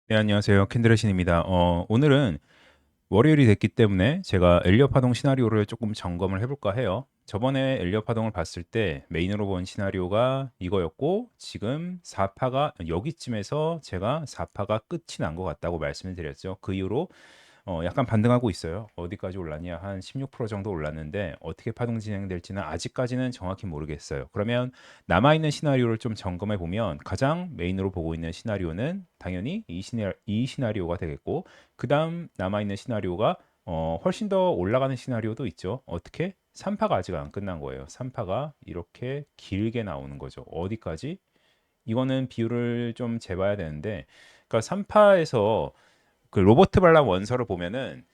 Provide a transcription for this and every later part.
네, 안녕하세요. 캔드레신입니다. 오늘은 월요일이 됐기 때문에 제가 엘리엇 파동 시나리오를 조금 점검을 해볼까 해요. 저번에 엘리엇 파동을 봤을 때 메인으로 본 시나리오가 이거였고, 지금 4파가 여기쯤에서 제가 4파가 끝이 난 것 같다고 말씀을 드렸죠. 그 이후로 약간 반등하고 있어요. 어디까지 올랐냐? 한 16% 정도 올랐는데 어떻게 파동 진행될지는 아직까지는 정확히 모르겠어요. 그러면 남아있는 시나리오를 좀 점검해 보면 가장 메인으로 보고 있는 시나리오는 당연히 이 시나리오가 되겠고, 그 다음 남아있는 시나리오가 훨씬 더 올라가는 시나리오도 있죠. 어떻게? 3파가 아직 안 끝난 거예요. 3파가 이렇게 길게 나오는 거죠. 어디까지? 이거는 비율을 좀 재봐야 되는데, 그러니까 3파에서 그 로버트 발람 원서를 보면은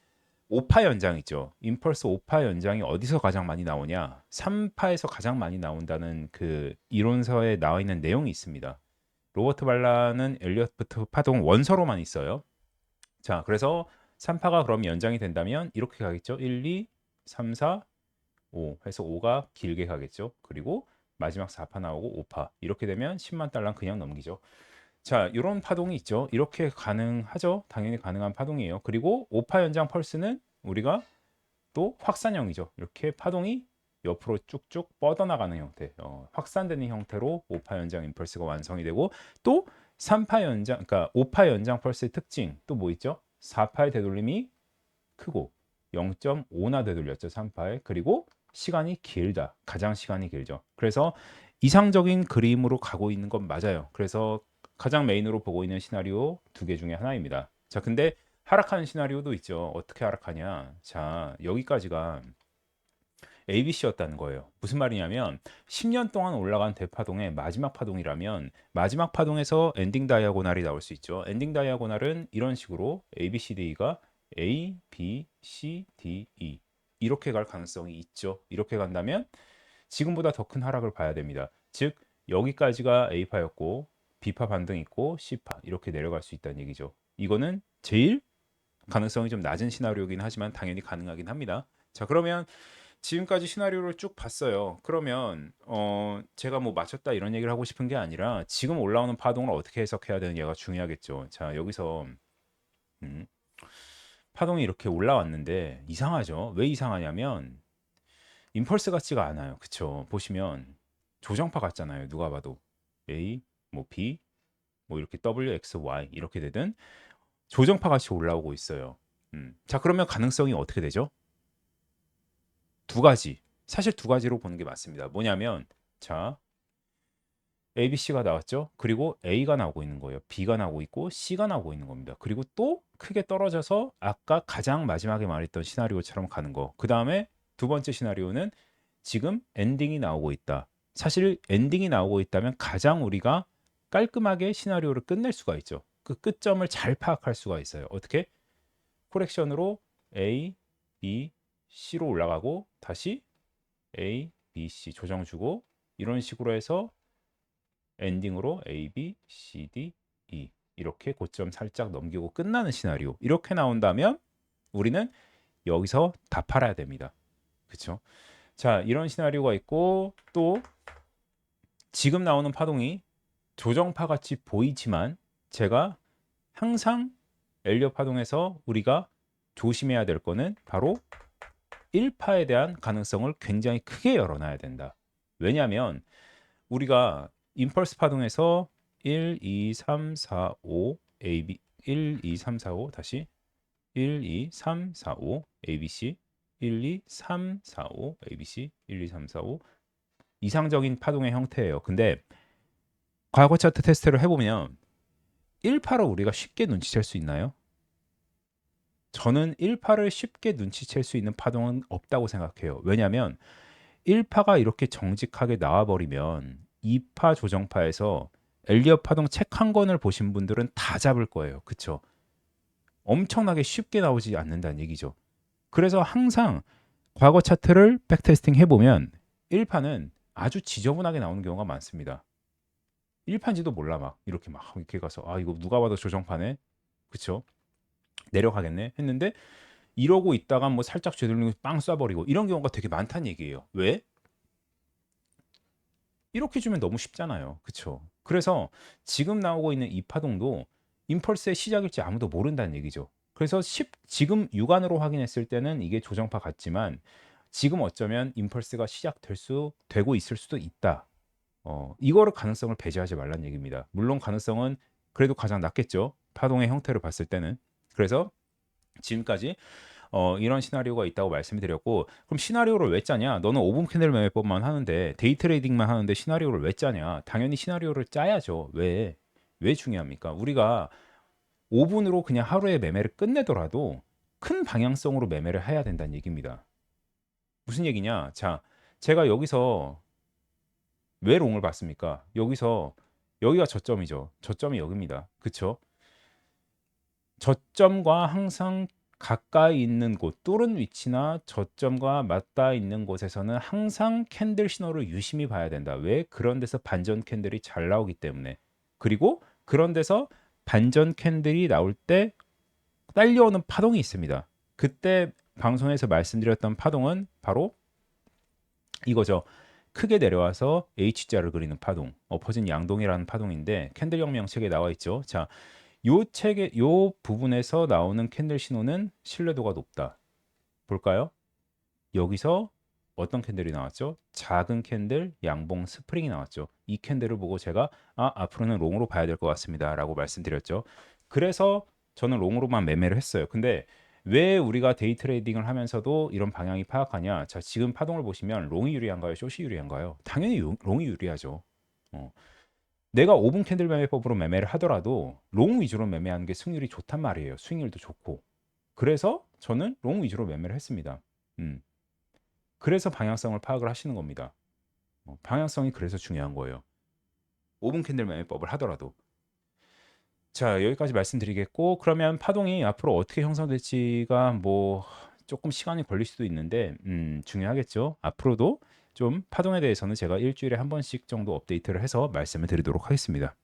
5파 연장 있죠. 임펄스 5파 연장이 어디서 가장 많이 나오냐? 3파에서 가장 많이 나온다는 그 이론서에 나와 있는 내용이 있습니다. 로버트 발란은 엘리어트 파동 원서로만 있어요. 자, 그래서 3파가 그럼 연장이 된다면 이렇게 가겠죠. 1, 2, 3, 4, 5 해서 5가 길게 가겠죠. 그리고 마지막 4파 나오고 5파 이렇게 되면 10만 달러 그냥 넘기죠. 자, 이런 파동이 있죠. 이렇게 가능하죠. 당연히 가능한 파동이에요. 그리고 5파 연장 펄스는 우리가 또 확산형이죠. 이렇게 파동이 옆으로 쭉쭉 뻗어나가는 형태, 확산되는 형태로 5파 연장 임펄스가 완성이 되고, 또 3파 연장, 그러니까 5파 연장 펄스의 특징 또 뭐 있죠? 4파의 되돌림이 크고 0.5나 되돌렸죠. 3파에. 그리고 시간이 길다. 가장 시간이 길죠. 그래서 이상적인 그림으로 가고 있는 건 맞아요. 그래서 가장 메인으로 보고 있는 시나리오 두 개 중에 하나입니다. 자, 근데 하락하는 시나리오도 있죠. 어떻게 하락하냐? 자, 여기까지가 ABC였다는 거예요. 무슨 말이냐면 10년 동안 올라간 대파동의 마지막 파동이라면 마지막 파동에서 엔딩 다이아고날이 나올 수 있죠. 엔딩 다이아고날은 이런 식으로 ABCD가 A, B, C, D, E 이렇게 갈 가능성이 있죠. 이렇게 간다면 지금보다 더 큰 하락을 봐야 됩니다. 즉 여기까지가 A파였고 B파 반등 있고 C파 이렇게 내려갈 수 있다는 얘기죠. 이거는 제일 가능성이 좀 낮은 시나리오긴 하지만 당연히 가능하긴 합니다. 자, 그러면 지금까지 시나리오를 쭉 봤어요. 그러면 제가 뭐 맞췄다 이런 얘기를 하고 싶은 게 아니라 지금 올라오는 파동을 어떻게 해석해야 되느냐가 중요하겠죠. 자, 여기서 음, 파동이 이렇게 올라왔는데 이상하죠. 왜 이상하냐면 임펄스 같지가 않아요. 그쵸? 보시면 조정파 같잖아요. 누가 봐도 A, 뭐 B, 뭐 이렇게 W, X, Y 이렇게 되든 조정파 같이 올라오고 있어요. 자, 그러면 가능성이 어떻게 되죠? 두 가지. 사실 두 가지로 보는 게 맞습니다. 뭐냐면 자, ABC가 나왔죠. 그리고 A가 나오고 있는 거예요. B가 나오고 있고 C가 나오고 있는 겁니다. 그리고 또 크게 떨어져서 아까 가장 마지막에 말했던 시나리오처럼 가는 거. 그 다음에 두 번째 시나리오는 지금 엔딩이 나오고 있다. 사실 엔딩이 나오고 있다면 가장 우리가 깔끔하게 시나리오를 끝낼 수가 있죠. 그 끝점을 잘 파악할 수가 있어요. 어떻게? 코렉션으로 A, B, C로 올라가고 다시 A, B, C 조정 주고 이런 식으로 해서 엔딩으로 A, B, C, D, E 이렇게 고점 살짝 넘기고 끝나는 시나리오 이렇게 나온다면 우리는 여기서 다 팔아야 됩니다. 그렇죠? 자, 이런 시나리오가 있고 또 지금 나오는 파동이 조정파 같이 보이지만 제가 항상 엘리엇 파동에서 우리가 조심해야 될 거는 바로 1파에 대한 가능성을 굉장히 크게 열어놔야 된다. 왜냐하면 우리가 임펄스 파동에서 1, 2, 3, 4, 5 AB 1, 2, 3, 4, 5 다시 1, 2, 3, 4, 5 ABC 1, 2, 3, 4, 5 ABC 1, 2, 3, 4, 5 이상적인 파동의 형태예요. 근데 과거 차트 테스트를 해보면 1파로 우리가 쉽게 눈치챌 수 있나요? 저는 1파를 쉽게 눈치챌 수 있는 파동은 없다고 생각해요. 왜냐하면 1파가 이렇게 정직하게 나와버리면 2파 조정파에서 엘리엇 파동 책 한 권을 보신 분들은 다 잡을 거예요. 그쵸? 엄청나게 쉽게 나오지 않는다는 얘기죠. 그래서 항상 과거 차트를 백테스팅 해보면 1파는 아주 지저분하게 나오는 경우가 많습니다. 1파인지도 몰라 막 이렇게 막 이렇게 가서 아 이거 누가 봐도 조정파네. 그쵸? 내려가겠네 했는데 이러고 있다가 뭐 살짝 되돌리고 빵 쏴버리고 이런 경우가 되게 많다는 얘기예요. 왜? 이렇게 주면 너무 쉽잖아요. 그쵸? 그래서 지금 나오고 있는 이 파동도 임펄스의 시작일지 아무도 모른다는 얘기죠. 그래서 지금 육안으로 확인했을 때는 이게 조정파 같지만 지금 어쩌면 임펄스가 되고 있을 수도 있다. 이거를 가능성을 배제하지 말란 얘기입니다. 물론 가능성은 그래도 가장 낮겠죠. 파동의 형태를 봤을 때는. 그래서 지금까지 이런 시나리오가 있다고 말씀을 드렸고, 그럼 시나리오를 왜 짜냐? 너는 5분 캔들 매매법만 하는데 데이 트레이딩만 하는데 시나리오를 왜 짜냐? 당연히 시나리오를 짜야죠. 왜 중요합니까? 우리가 5분으로 그냥 하루에 매매를 끝내더라도 큰 방향성으로 매매를 해야 된다는 얘기입니다. 무슨 얘기냐? 자, 제가 여기서 왜 롱을 봤습니까? 여기가 저점이죠. 저점이 여기입니다. 그쵸? 저점과 항상 가까이 있는 곳, 뚫은 위치나 저점과 맞닿아 있는 곳에서는 항상 캔들 신호를 유심히 봐야 된다. 왜? 그런 데서 반전 캔들이 잘 나오기 때문에. 그리고 그런 데서 반전 캔들이 나올 때 딸려오는 파동이 있습니다. 그때 방송에서 말씀드렸던 파동은 바로 이거죠. 크게 내려와서 H자를 그리는 파동, 엎어진 양동이라는 파동인데 캔들형 명책에 나와 있죠. 자, 요 부분에서 나오는 캔들 신호는 신뢰도가 높다. 볼까요? 여기서 어떤 캔들이 나왔죠? 작은 캔들, 양봉 스프링이 나왔죠. 이 캔들을 보고 제가 앞으로는 롱으로 봐야 될 것 같습니다. 라고 말씀드렸죠. 그래서 저는 롱으로만 매매를 했어요. 근데 왜 우리가 데이 트레이딩을 하면서도 이런 방향이 파악하냐? 자, 지금 파동을 보시면 롱이 유리한가요? 숏이 유리한가요? 당연히 롱이 유리하죠. 어. 내가 5분 캔들 매매법으로 매매를 하더라도 롱 위주로 매매하는 게 승률이 좋단 말이에요. 수익률도 좋고. 그래서 저는 롱 위주로 매매를 했습니다. 음. 그래서 방향성을 파악을 하시는 겁니다. 방향성이 그래서 중요한 거예요. 5분 캔들 매매법을 하더라도. 자, 여기까지 말씀드리겠고, 그러면 파동이 앞으로 어떻게 형성될지가 뭐 조금 시간이 걸릴 수도 있는데 중요하겠죠. 앞으로도 좀 파동에 대해서는 제가 일주일에 한 번씩 정도 업데이트를 해서 말씀을 드리도록 하겠습니다.